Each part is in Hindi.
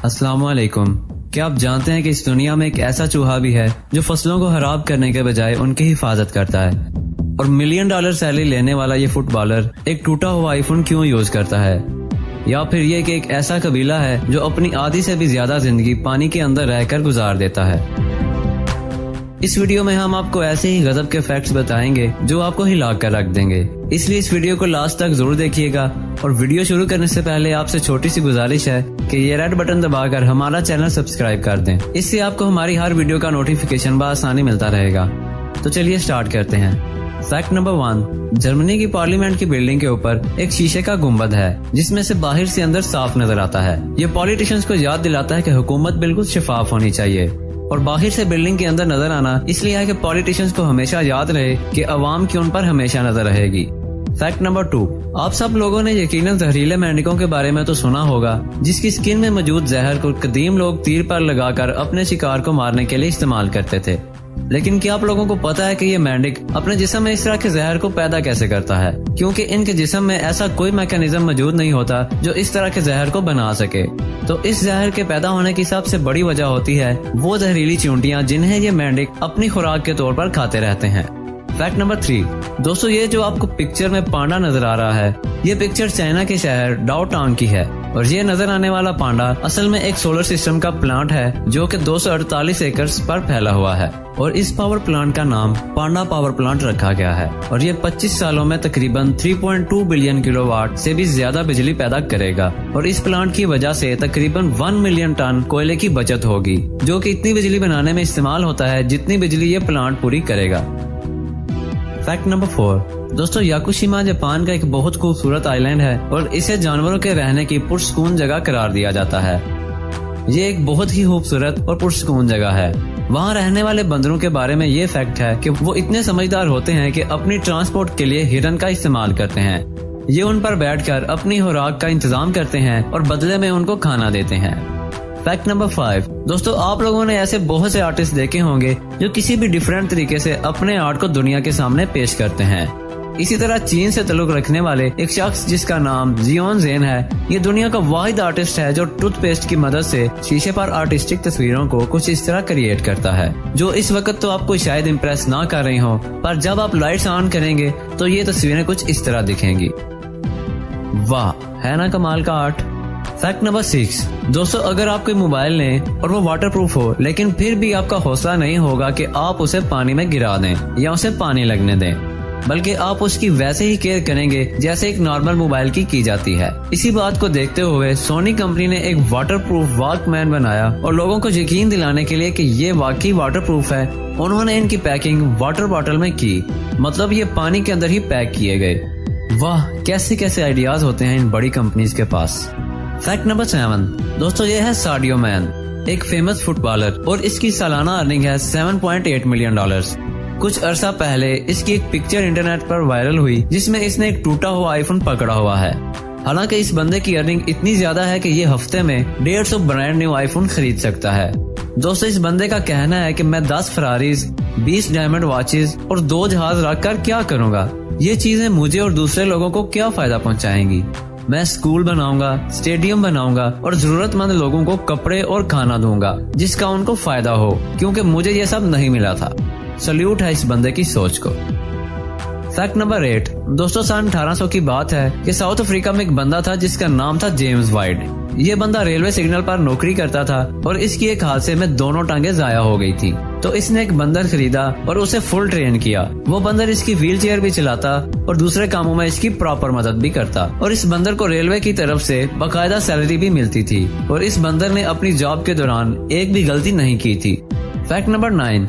अस्सलामुअलैकुम। क्या आप जानते हैं कि इस दुनिया में एक ऐसा चूहा भी है जो फसलों को खराब करने के बजाय उनकी हिफाजत करता है? और $1 मिलियन सैलरी लेने वाला ये फुटबॉलर एक टूटा हुआ आईफोन क्यों यूज करता है? या फिर ये कि एक ऐसा कबीला है जो अपनी आधी से भी ज्यादा जिंदगी पानी के अंदर रहकर गुजार देता है। इस वीडियो में हम आपको ऐसे ही गजब के फैक्ट्स बताएंगे जो आपको हिला कर रख देंगे, इसलिए इस वीडियो को लास्ट तक जरूर देखिएगा। और वीडियो शुरू करने से पहले आपसे छोटी सी गुजारिश है कि ये रेड बटन दबाकर हमारा चैनल सब्सक्राइब कर दें, इससे आपको हमारी हर वीडियो का नोटिफिकेशन बआसानी मिलता रहेगा। तो चलिए स्टार्ट करते हैं। फैक्ट नंबर 1, जर्मनी की पार्लियामेंट की बिल्डिंग के ऊपर एक शीशे का गुंबद है जिसमें से बाहर से अंदर साफ नजर आता है। ये पॉलिटिशियंस को याद दिलाता है कि हुकूमत बिल्कुल शफाफ होनी चाहिए और बाहर से बिल्डिंग के अंदर नजर आना इसलिए है कि पॉलिटिशियंस को हमेशा याद रहे कि अवाम की उन पर हमेशा नजर रहेगी। फैक्ट नंबर 2, आप सब लोगों ने यकीनन जहरीले मेंढकों के बारे में तो सुना होगा जिसकी स्किन में मौजूद जहर को कदीम लोग तीर पर लगाकर अपने शिकार को मारने के लिए इस्तेमाल करते थे। लेकिन क्या आप लोगों को पता है कि ये मेंढक अपने जिस्म में इस तरह के जहर को पैदा कैसे करता है? क्योंकि इनके जिस्म में ऐसा कोई मैकेनिज्म मौजूद नहीं होता जो इस तरह के जहर को बना सके। तो इस जहर के पैदा होने की सबसे बड़ी वजह होती है वो जहरीली चींटियां जिन्हें ये मेंढक अपनी खुराक के तौर पर खाते रहते हैं। फैक्ट नंबर 3, दोस्तों ये जो आपको पिक्चर में पांडा नजर आ रहा है, ये पिक्चर चाइना के शहर डाओटांग की है और ये नजर आने वाला पांडा असल में एक सोलर सिस्टम का प्लांट है जो कि 248 एकड़ पर फैला हुआ है और इस पावर प्लांट का नाम पांडा पावर प्लांट रखा गया है और ये 25 सालों में तकरीबन 3.2 बिलियन किलोवाट से भी ज्यादा बिजली पैदा करेगा और इस प्लांट की वजह से तकरीबन 1 मिलियन टन कोयले की बचत होगी जो कि इतनी बिजली बनाने में इस्तेमाल होता है जितनी बिजली ये प्लांट पूरी करेगा। फैक्ट नंबर 4, दोस्तों याकुशिमा जापान का एक बहुत खूबसूरत आइलैंड है और इसे जानवरों के रहने की पुरसकून जगह करार दिया जाता है। ये एक बहुत ही खूबसूरत और पुरसकून जगह है। वहाँ रहने वाले बंदरों के बारे में ये फैक्ट है कि वो इतने समझदार होते हैं कि अपनी ट्रांसपोर्ट के लिए हिरन का इस्तेमाल करते हैं। ये उन पर बैठकर अपनी खुराक का इंतजाम करते हैं और बदले में उनको खाना देते हैं। फैक्ट नंबर 5, दोस्तों आप लोगों ने ऐसे बहुत से आर्टिस्ट देखे होंगे जो किसी भी डिफरेंट तरीके से अपने आर्ट को दुनिया के सामने पेश करते हैं। इसी तरह चीन से ताल्लुक रखने वाले एक शख्स जिसका नाम जियोन जेन है, ये दुनिया का वाहिद आर्टिस्ट है जो टूथपेस्ट की मदद से शीशे पर आर्टिस्टिक तस्वीरों को कुछ इस तरह क्रिएट करता है जो इस वक्त तो आपको शायद इम्प्रेस ना कर रही हो, पर जब आप लाइट्स ऑन करेंगे तो ये तस्वीरें कुछ इस तरह दिखेंगी। वाह, है ना कमाल का आर्ट। फैक्ट नंबर 6, दोस्तों अगर आप कोई मोबाइल लें और वो वाटरप्रूफ हो लेकिन फिर भी आपका हौसला नहीं होगा कि आप उसे पानी में गिरा दें या उसे पानी लगने दें, बल्कि आप उसकी वैसे ही केयर करेंगे जैसे एक नॉर्मल मोबाइल की जाती है। इसी बात को देखते हुए सोनी कंपनी ने एक वाटरप्रूफ वॉकमैन बनाया और लोगों को यकीन दिलाने के लिए कि ये वाकई वाटरप्रूफ है, उन्होंने इनकी पैकिंग वाटर बॉटल में की, मतलब ये पानी के अंदर ही पैक किए गए। वाह, कैसे कैसे आइडियाज होते हैं इन बड़ी कंपनीज के पास। फैक्ट नंबर 7, दोस्तों ये है साडियो मैन, एक फेमस फुटबॉलर और इसकी सालाना अर्निंग है $7.8 मिलियन। कुछ अरसा पहले इसकी एक पिक्चर इंटरनेट पर वायरल हुई जिसमें इसने एक टूटा हुआ आईफोन पकड़ा हुआ है। हालांकि इस बंदे की अर्निंग इतनी ज्यादा है कि ये हफ्ते में 150 ब्रांड न्यू आईफोन खरीद सकता है। दोस्तों इस बंदे का कहना है कि मैं 10 फरारीज, 20 डायमंड वॉचेस और 2 जहाज रखकर क्या करूँगा? ये चीजें मुझे और दूसरे लोगों को क्या फायदा पहुँचाएंगी? मैं स्कूल बनाऊंगा, स्टेडियम बनाऊंगा और जरूरतमंद लोगों को कपड़े और खाना दूंगा जिसका उनको फायदा हो, क्योंकि मुझे ये सब नहीं मिला था। सल्यूट है इस बंदे की सोच को। फैक्ट नंबर 8, दोस्तों सन 1800 की बात है कि साउथ अफ्रीका में एक बंदा था जिसका नाम था जेम्स वाइट। ये बंदा रेलवे सिग्नल पर नौकरी करता था और इसकी एक हादसे में दोनों टांगे जाया हो गई थी, तो इसने एक बंदर खरीदा और उसे फुल ट्रेन किया। वो बंदर इसकी व्हील चेयर भी चलाता और दूसरे कामों में इसकी प्रॉपर मदद भी करता और इस बंदर को रेलवे की तरफ से बाकायदा सैलरी भी मिलती थी और इस बंदर ने अपनी जॉब के दौरान एक भी गलती नहीं की थी। फैक्ट नंबर 9,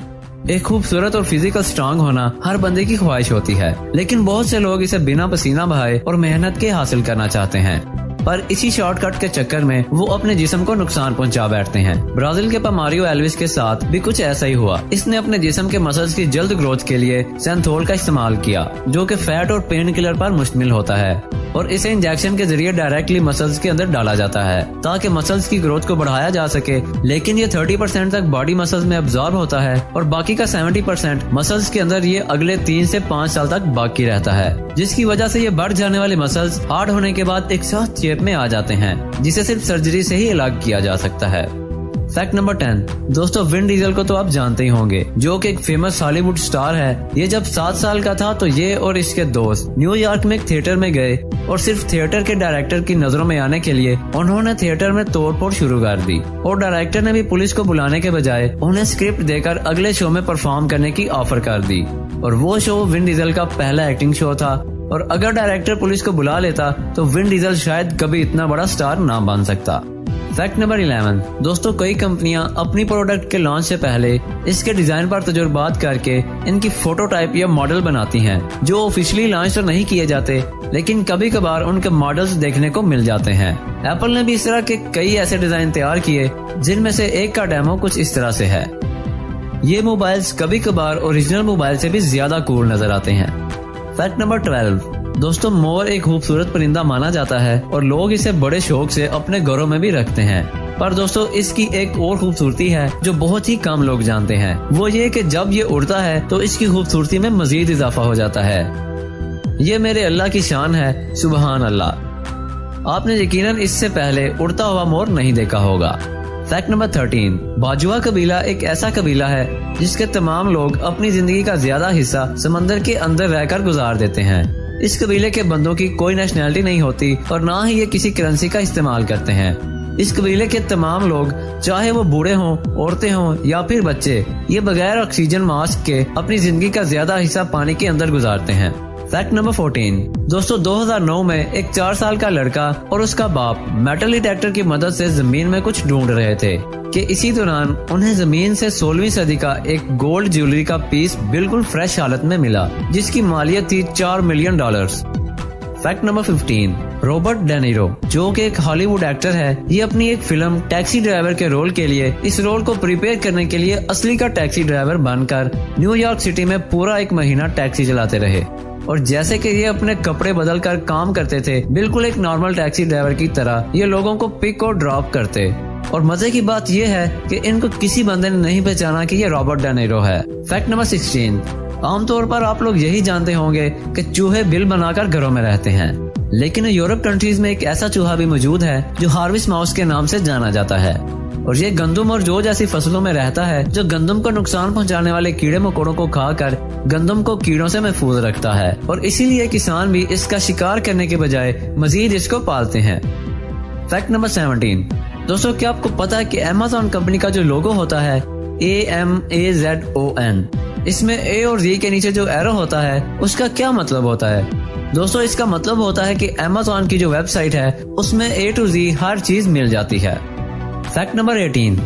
एक खूबसूरत और फिजिकल स्ट्रांग होना हर बंदे की ख्वाहिश होती है, लेकिन बहुत से लोग इसे बिना पसीना बहाए और मेहनत के हासिल करना चाहते हैं, पर इसी शॉर्टकट के चक्कर में वो अपने जिस्म को नुकसान पहुंचा बैठते हैं। ब्राजील के मारियो एल्विस के साथ भी कुछ ऐसा ही हुआ। इसने अपने जिस्म के मसल्स की जल्द ग्रोथ के लिए सैंथोल का इस्तेमाल किया जो कि फैट और पेन किलर पर मुश्तमिल होता है और इसे इंजेक्शन के जरिए डायरेक्टली मसल्स के अंदर डाला जाता है ताकि मसल्स की ग्रोथ को बढ़ाया जा सके, लेकिन ये 30% तक बॉडी मसल्स में अब्सॉर्ब होता है और बाकी का 70% मसल्स के अंदर ये अगले 3 से 5 साल तक बाकी रहता है, जिसकी वजह से ये बढ़ जाने वाले मसल्स हार्ड होने के बाद एक साथ शेप में आ जाते हैं, जिसे सिर्फ सर्जरी से ही इलाज किया जा सकता है। Fact number 10। दोस्तों विन डीजल को तो आप जानते ही होंगे, जो कि एक फेमस हॉलीवुड स्टार है। ये जब 7 साल का था तो ये और इसके दोस्त न्यूयॉर्क में एक थिएटर में गए और सिर्फ थिएटर के डायरेक्टर की नजरों में आने के लिए उन्होंने थिएटर में तोड़फोड़ शुरू कर दी और डायरेक्टर ने भी पुलिस को बुलाने के बजाय उन्हें स्क्रिप्ट देकर अगले शो में परफॉर्म करने की ऑफर कर दी। और वो शो विन डीजल का पहला एक्टिंग शो था, और अगर डायरेक्टर पुलिस को बुला लेता तो विन डीजल शायद कभी इतना बड़ा स्टार ना बन सकता। Fact number 11। दोस्तों कई कंपनियां अपनी प्रोडक्ट के लॉन्च से पहले इसके डिजाइन पर तजुर्बात करके इनकी फोटोटाइप या मॉडल बनाती हैं, जो ऑफिशियली लॉन्च तो नहीं किए जाते, लेकिन कभी कभार उनके मॉडल्स देखने को मिल जाते हैं। एप्पल ने भी इस तरह के कई ऐसे डिजाइन तैयार किए, जिनमें से एक का डेमो कुछ इस तरह से है। ये मोबाइल्स कभी कभार ओरिजिनल मोबाइल से भी ज्यादा कूल नजर आते हैं। Fact number 12। दोस्तों मोर एक खूबसूरत परिंदा माना जाता है और लोग इसे बड़े शौक से अपने घरों में भी रखते हैं। पर दोस्तों इसकी एक और खूबसूरती है जो बहुत ही कम लोग जानते हैं। वो ये कि जब ये उड़ता है तो इसकी खूबसूरती में मजीद इजाफा हो जाता है। ये मेरे अल्लाह की शान है, सुबहान अल्लाह। आपने यकीनन इससे पहले उड़ता हुआ मोर नहीं देखा होगा। Fact number 13। बाजुआ कबीला एक ऐसा कबीला है जिसके तमाम लोग अपनी जिंदगी का ज्यादा हिस्सा समंदर के अंदर रहकर गुजार देते हैं। इस कबीले के बंदों की कोई नेशनैलिटी नहीं होती और ना ही ये किसी करेंसी का इस्तेमाल करते हैं। इस कबीले के तमाम लोग, चाहे वो बूढ़े हों, औरतें हों या फिर बच्चे, ये बगैर ऑक्सीजन मास्क के अपनी जिंदगी का ज्यादा हिस्सा पानी के अंदर गुजारते हैं। Fact number 14। दोस्तों 2009 में एक 4 साल का लड़का और उसका बाप मेटल डिटेक्टर की मदद से जमीन में कुछ ढूंढ रहे थे कि इसी दौरान उन्हें जमीन से 16वीं सदी का एक गोल्ड ज्वेलरी का पीस बिल्कुल फ्रेश हालत में मिला, जिसकी मालियत थी $4 मिलियन। Fact number 15। रॉबर्ट डेनिरो, जो कि एक हॉलीवुड एक्टर है, ये अपनी एक फिल्म टैक्सी ड्राइवर के रोल के लिए इस रोल को प्रिपेयर करने के लिए असली का टैक्सी ड्राइवर बनकर न्यूयॉर्क सिटी में पूरा 1 महीना टैक्सी चलाते रहे। और जैसे कि ये अपने कपड़े बदल कर काम करते थे, बिल्कुल एक नॉर्मल टैक्सी ड्राइवर की तरह ये लोगों को पिक और ड्रॉप करते। और मजे की बात ये है कि इनको किसी बंदे ने नहीं पहचाना कि ये रॉबर्ट डेनिरो है। Fact number 16। आमतौर पर आप लोग यही जानते होंगे कि चूहे बिल बनाकर घरों में रहते हैं, लेकिन यूरोप कंट्रीज में एक ऐसा चूहा भी मौजूद है जो हार्वेस्ट माउस के नाम से जाना जाता है। और ये गंदम और जौ जैसी फसलों में रहता है, जो गंदम को नुकसान पहुंचाने वाले कीड़े मकोड़ों को खाकर गंदम को कीड़ों से महफूज रखता है। और इसीलिए किसान भी इसका शिकार करने के बजाय मजीद इसको पालते हैं। Fact number 17। दोस्तों क्या आपको पता है कि अमेज़न कंपनी का जो लोगो होता है AMAZON, इसमें A और Z के नीचे जो एरो होता है उसका क्या मतलब होता है? दोस्तों इसका मतलब होता है कि अमेज़न की जो वेबसाइट है उसमें A to Z हर चीज मिल जाती है। Fact number 18।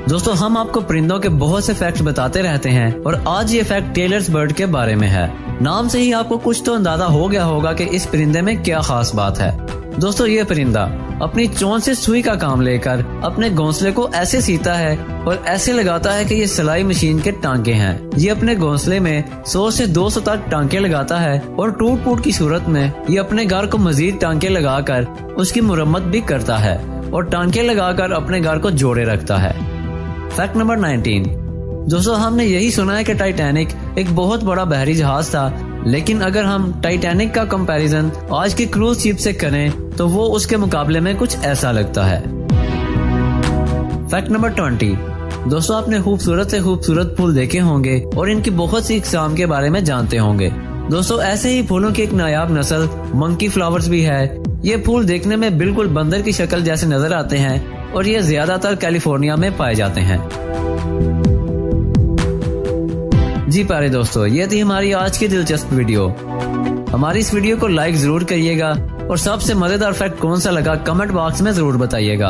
दोस्तों हम आपको परिंदों के बहुत से फैक्ट बताते रहते हैं और आज ये फैक्ट टेलर्स बर्ड के बारे में है। नाम से ही आपको कुछ तो अंदाजा हो गया होगा कि इस परिंदे में क्या खास बात है। दोस्तों ये परिंदा अपनी चोंच से सुई का काम लेकर अपने घोंसले को ऐसे सीता है और ऐसे लगाता है कि ये सिलाई मशीन के टांके हैं। ये अपने घोंसले में 100 से 200 तक टांके लगाता है और टूट फूट की सूरत में ये अपने घर को मजीद टांके लगाकर उसकी मुरम्मत भी करता है और टांके लगाकर अपने घर को जोड़े रखता है। Fact number 19। दोस्तों हमने यही सुना है कि टाइटैनिक एक बहुत बड़ा बहरी जहाज था, लेकिन अगर हम टाइटैनिक का कंपैरिजन आज की क्रूज शिप से करें तो वो उसके मुकाबले में कुछ ऐसा लगता है। Fact number 20। दोस्तों आपने खूबसूरत से खूबसूरत फूल देखे होंगे और इनकी बहुत सी इकसाम के बारे में जानते होंगे। दोस्तों ऐसे ही फूलों की एक नायाब नस्ल मंकी फ्लावर्स भी है। ये फूल देखने में बिल्कुल बंदर की शक्ल जैसे नजर आते हैं और ये ज्यादातर कैलिफोर्निया में पाए जाते हैं। जी प्यारे दोस्तों, ये थी हमारी आज की दिलचस्प वीडियो। हमारी इस वीडियो को लाइक जरूर करिएगा और सबसे मजेदार फैक्ट कौन सा लगा कमेंट बॉक्स में जरूर बताइएगा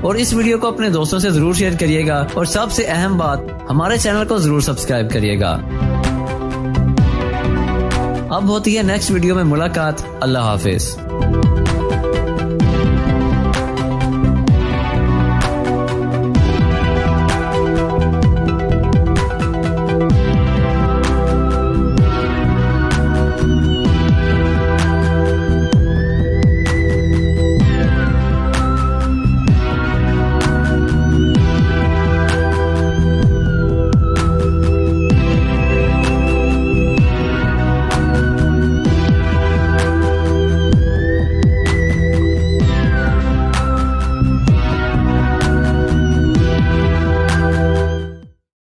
और इस वीडियो को अपने दोस्तों से जरूर शेयर करिएगा और सबसे अहम बात, हमारे चैनल को जरूर सब्सक्राइब करिएगा। अब होती है नेक्स्ट वीडियो में मुलाकात। अल्लाह हाफिज।